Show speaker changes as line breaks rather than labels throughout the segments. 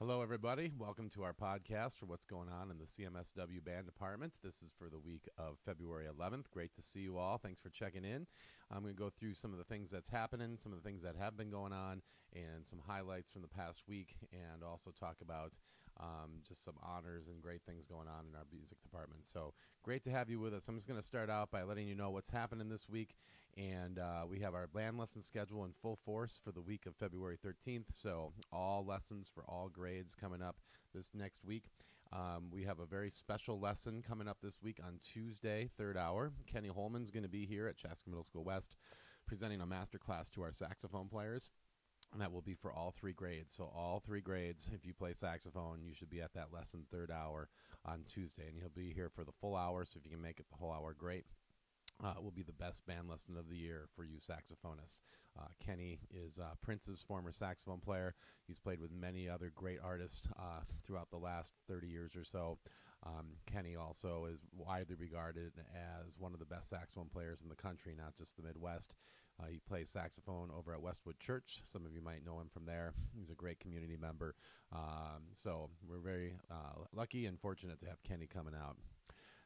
Hello, everybody. Welcome to our podcast for what's going on in the CMSW band department. This is for the week of February 11th. Great to see you all. Thanks for checking in. I'm going to go through some of the things that's happening, some of the things that have been going on, and some highlights from the past week, and also talk about just some honors and great things going on in our music department. So great to have you with us. I'm just going to start out by letting you know what's happening this week. And we have our band lesson schedule in full force for the week of February 13th. So all lessons for all grades coming up this next week. We have a very special lesson coming up this week on Tuesday, 3rd hour. Kenny Holman's going to be here at Chaska Middle School West presenting a master class to our saxophone players. And that will be for all 3 grades. So all 3 grades, if you play saxophone, you should be at that lesson 3rd hour on Tuesday. And he'll be here for the full hour, so if you can make it the whole hour, great. It will be the best band lesson of the year for you saxophonists. Kenny is Prince's former saxophone player. He's played with many other great artists throughout the last 30 years or so. Kenny also is widely regarded as one of the best saxophone players in the country, not just the Midwest. He plays saxophone over at Westwood Church. Some of you might know him from there. He's a great community member. So we're very lucky and fortunate to have Kenny coming out.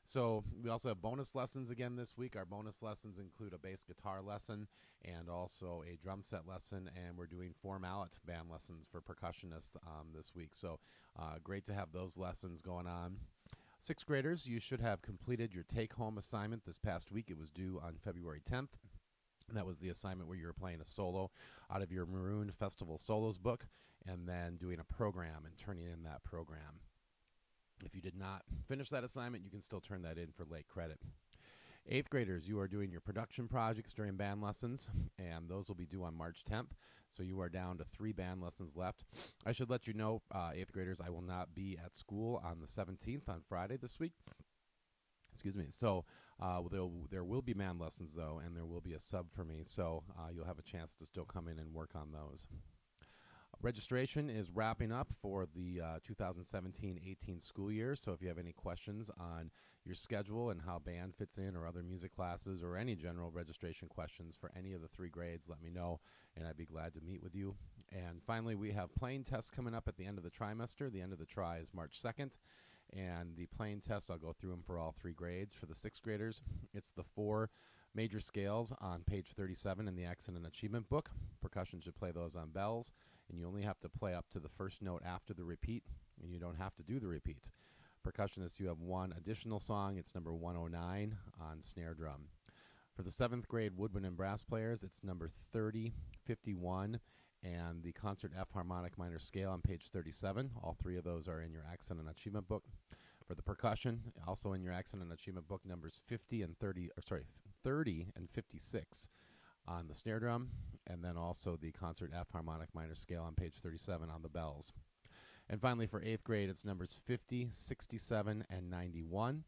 So we also have bonus lessons again this week. Our bonus lessons include a bass guitar lesson and also a drum set lesson, and we're doing 4 mallet band lessons for percussionists this week. So great to have those lessons going on. 6th graders, you should have completed your take-home assignment this past week. It was due on February 10th. And that was the assignment where you were playing a solo out of your Maroon Festival Solos book and then doing a program and turning in that program. If you did not finish that assignment, you can still turn that in for late credit. 8th graders, you are doing your production projects during band lessons, and those will be due on March 10th. So you are down to 3 band lessons left. I should let you know, 8th graders, I will not be at school on the 17th on Friday this week. Excuse me. So there will be band lessons, though, and there will be a sub for me. So you'll have a chance to still come in and work on those. Registration is wrapping up for the 2017-18 school year, so if you have any questions on your schedule and how band fits in or other music classes or any general registration questions for any of the 3 grades, let me know, and I'd be glad to meet with you. And finally, we have playing tests coming up at the end of the trimester. The end of the try is March 2nd, and the playing tests, I'll go through them for all 3 grades. For the 6th graders, it's the 4 major scales on page 37 in the Accent and Achievement book. Percussion should play those on bells, and you only have to play up to the first note after the repeat, and you don't have to do the repeat. Percussionists, you have 1 additional song. It's number 109 on snare drum. For the 7th grade woodwind and brass players, it's number 3051 and the concert F harmonic minor scale on page 37. All 3 of those are in your Accent and Achievement book. For the percussion, also in your Accent and Achievement book, numbers 30 and 56 on the snare drum, and then also the concert F harmonic minor scale on page 37 on the bells. And finally, for 8th grade, it's numbers 50, 67, and 91.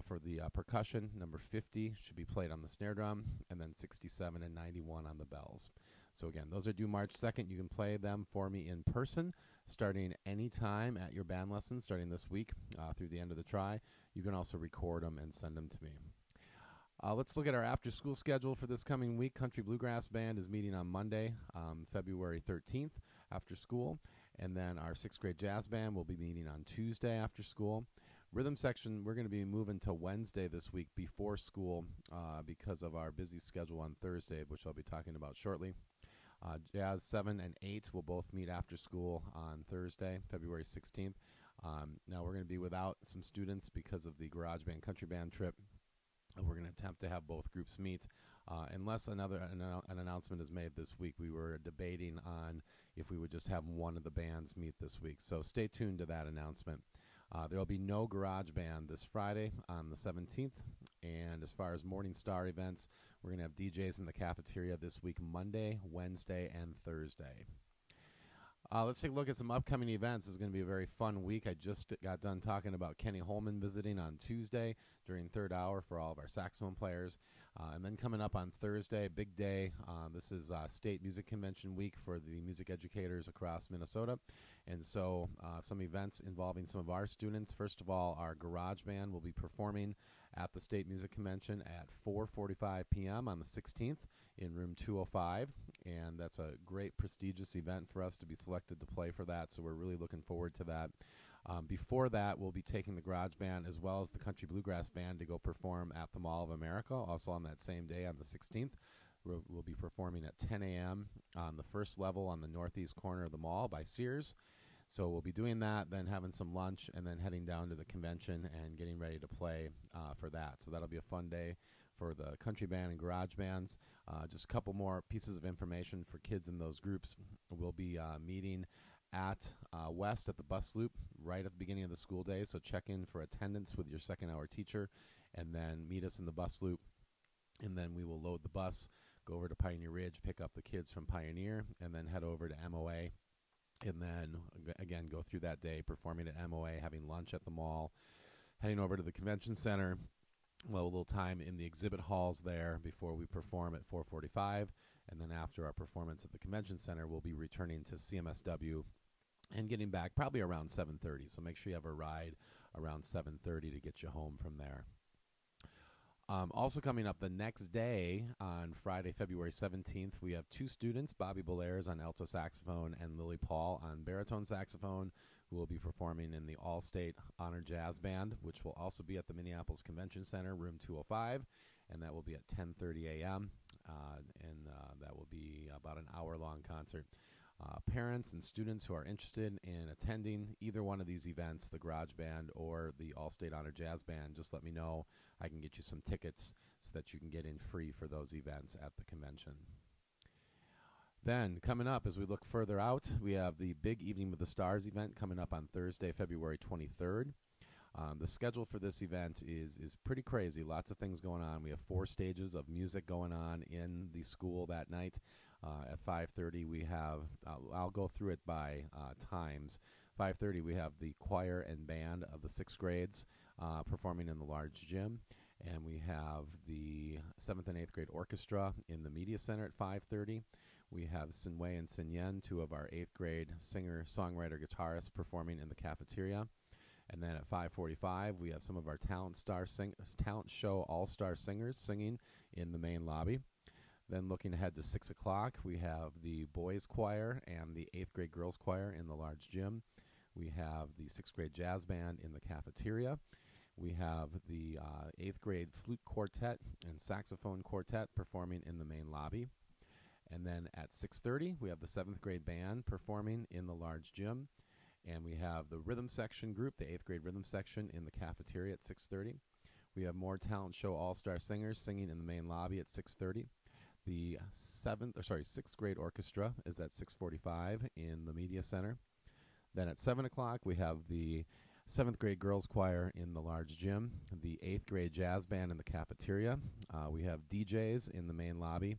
For the percussion, number 50 should be played on the snare drum, and then 67 and 91 on the bells. So again, those are due March 2nd. You can play them for me in person, starting any time at your band lessons, starting this week through the end of the try. You can also record them and send them to me. Let's look at our after-school schedule for this coming week. Country Bluegrass Band is meeting on Monday, February 13th, after school. And then our 6th grade jazz band will be meeting on Tuesday after school. Rhythm section, we're going to be moving to Wednesday this week before school because of our busy schedule on Thursday, which I'll be talking about shortly. Jazz 7 and 8 will both meet after school on Thursday, February 16th. Now we're going to be without some students because of the Garage Band Country Band trip. We're going to attempt to have both groups meet. Unless an announcement is made this week, we were debating on if we would just have one of the bands meet this week. So stay tuned to that announcement. There will be no Garage Band this Friday on the 17th. And as far as Morning Star events, we're going to have DJs in the cafeteria this week, Monday, Wednesday, and Thursday. Let's take a look at some upcoming events. It's going to be a very fun week. I just got done talking about Kenny Holman visiting on Tuesday during 3rd hour for all of our saxophone players. And then coming up on Thursday, big day. This is State Music Convention week for the music educators across Minnesota. And so some events involving some of our students. First of all, our Garage Band will be performing at the State Music Convention at 4:45 p.m. on the 16th in room 205, and that's a great prestigious event for us to be selected to play for that, so we're really looking forward to that. Before that, we'll be taking the Garage Band as well as the Country Bluegrass Band to go perform at the Mall of America, also on that same day on the 16th. We'll be performing at 10 a.m. on the first level on the northeast corner of the mall by Sears. So we'll be doing that, then having some lunch, and then heading down to the convention and getting ready to play for that. So that'll be a fun day for the country band and garage bands. Just a couple more pieces of information for kids in those groups. We'll be meeting at West at the bus loop right at the beginning of the school day. So check in for attendance with your second-hour teacher, and then meet us in the bus loop. And then we will load the bus, go over to Pioneer Ridge, pick up the kids from Pioneer, and then head over to MOA. And then, again, go through that day performing at MOA, having lunch at the mall, heading over to the convention center, well, a little time in the exhibit halls there before we perform at 4:45. And then after our performance at the convention center, we'll be returning to CMSW and getting back probably around 7:30. So make sure you have a ride around 7:30 to get you home from there. Also coming up the next day, on Friday, February 17th, we have two students, Bobby Belaires on alto saxophone and Lily Paul on baritone saxophone, who will be performing in the All-State Honor Jazz Band, which will also be at the Minneapolis Convention Center, room 205, and that will be at 10:30 a.m., and that will be about an hour-long concert. Parents and students who are interested in attending either one of these events, the Garage Band or the All-State Honor Jazz Band, just let me know. I can get you some tickets so that you can get in free for those events at the convention. Then, coming up, as we look further out, we have the Big Evening with the Stars event coming up on Thursday, February 23rd. The schedule for this event is pretty crazy. Lots of things going on. We have 4 stages of music going on in the school that night. At 5:30, we have, I'll go through it by times. 5:30, we have the choir and band of the 6th grades performing in the large gym. And we have the 7th and 8th grade orchestra in the media center at 5:30. We have Sin Wei and Sin Yen, 2 of our 8th grade singer, songwriter, guitarists performing in the cafeteria. And then at 5:45, we have some of our talent show all-star singers singing in the main lobby. Then looking ahead to 6 o'clock, we have the boys choir and the 8th grade girls choir in the large gym. We have the 6th grade jazz band in the cafeteria. We have the 8th grade flute quartet and saxophone quartet performing in the main lobby. And then at 6:30, we have the 7th grade band performing in the large gym. And we have the rhythm section group, the 8th grade rhythm section, in the cafeteria at 6:30. We have more talent show all-star singers singing in the main lobby at 6:30. The 6th grade orchestra is at 6:45 in the media center. Then at 7 o'clock, we have the 7th grade girls choir in the large gym, the 8th grade jazz band in the cafeteria. We have DJs in the main lobby.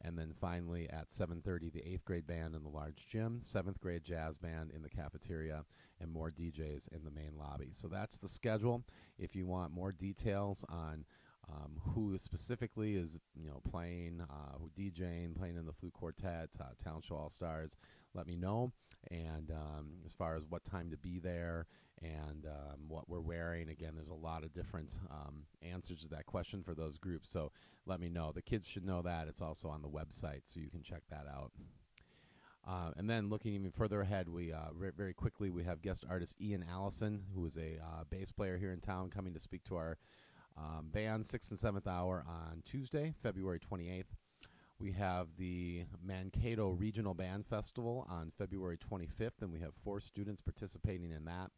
And then finally at 7:30, the 8th grade band in the large gym, 7th grade jazz band in the cafeteria, and more DJs in the main lobby. So that's the schedule. If you want more details on who specifically is playing, who DJing, playing in the flute quartet, talent show all-stars, let me know. And as far as what time to be there and what we're wearing, again, there's a lot of different answers to that question for those groups. So let me know. The kids should know that. It's also on the website, so you can check that out. And then looking even further ahead, we very quickly, we have guest artist Ian Allison, who is a bass player here in town, coming to speak to our band 6th and 7th hour on Tuesday, February 28th. We have the Mankato Regional Band Festival on February 25th, and we have 4 students participating in that.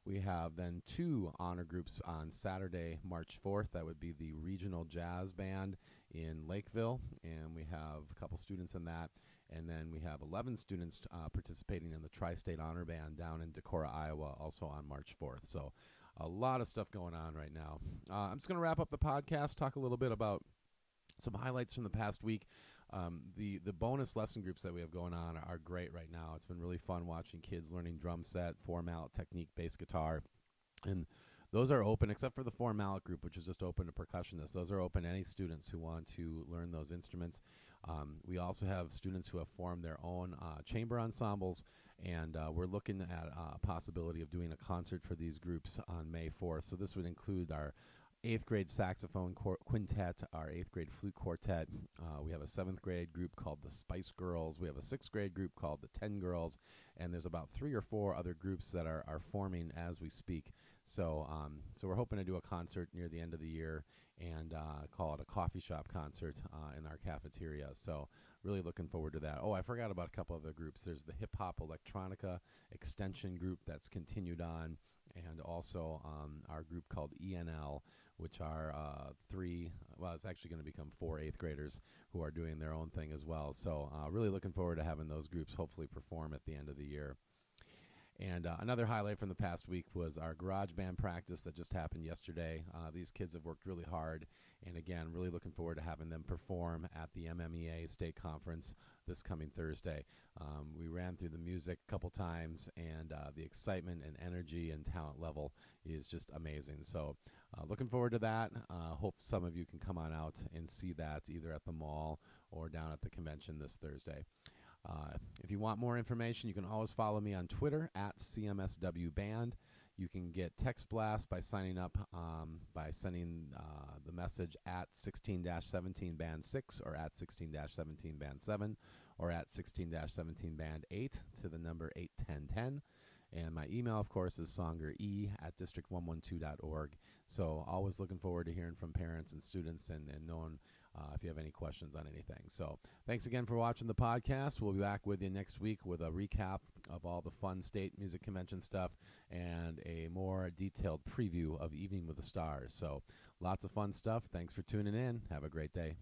We have then 2 honor groups on Saturday, March 4th. That would be the Regional Jazz Band in Lakeville, and we have a couple students in that. And then we have 11 students participating in the Tri-State Honor Band down in Decorah, Iowa, also on March 4th. So a lot of stuff going on right now. I'm just going to wrap up the podcast, talk a little bit about some highlights from the past week. The bonus lesson groups that we have going on are great right now. It's been really fun watching kids learning drum set, 4-mallet technique, bass guitar. And those are open, except for the 4-mallet group, which is just open to percussionists. Those are open to any students who want to learn those instruments. We also have students who have formed their own chamber ensembles, and we're looking at a possibility of doing a concert for these groups on May 4th. So this would include our 8th grade saxophone quintet, our 8th grade flute quartet. We have a 7th grade group called the Spice Girls. We have a 6th grade group called the 10 Girls. And there's about 3 or 4 other groups that are forming as we speak. So we're hoping to do a concert near the end of the year and call it a coffee shop concert in our cafeteria. So really looking forward to that. Oh, I forgot about a couple other groups. There's the Hip Hop Electronica Extension group that's continued on, and also our group called ENL, which are 3, well, it's actually going to become 4 8th graders who are doing their own thing as well. So really looking forward to having those groups hopefully perform at the end of the year. And another highlight from the past week was our garage band practice that just happened yesterday. These kids have worked really hard, and again, really looking forward to having them perform at the MMEA State Conference this coming Thursday. We ran through the music a couple times, and the excitement and energy and talent level is just amazing. So looking forward to that. Hope some of you can come on out and see that either at the mall or down at the convention this Thursday. If you want more information, you can always follow me on Twitter at CMSWBand. You can get text blast by signing up by sending the message at 16-17-band 6 or at 16-17-band 7 or at 16-17-band 8 to the number 81010. And my email, of course, is songere@district112.org. So always looking forward to hearing from parents and students and knowing if you have any questions on anything. So thanks again for watching the podcast. We'll be back with you next week with a recap of all the fun state music convention stuff and a more detailed preview of Evening with the Stars. So lots of fun stuff. Thanks for tuning in. Have a great day.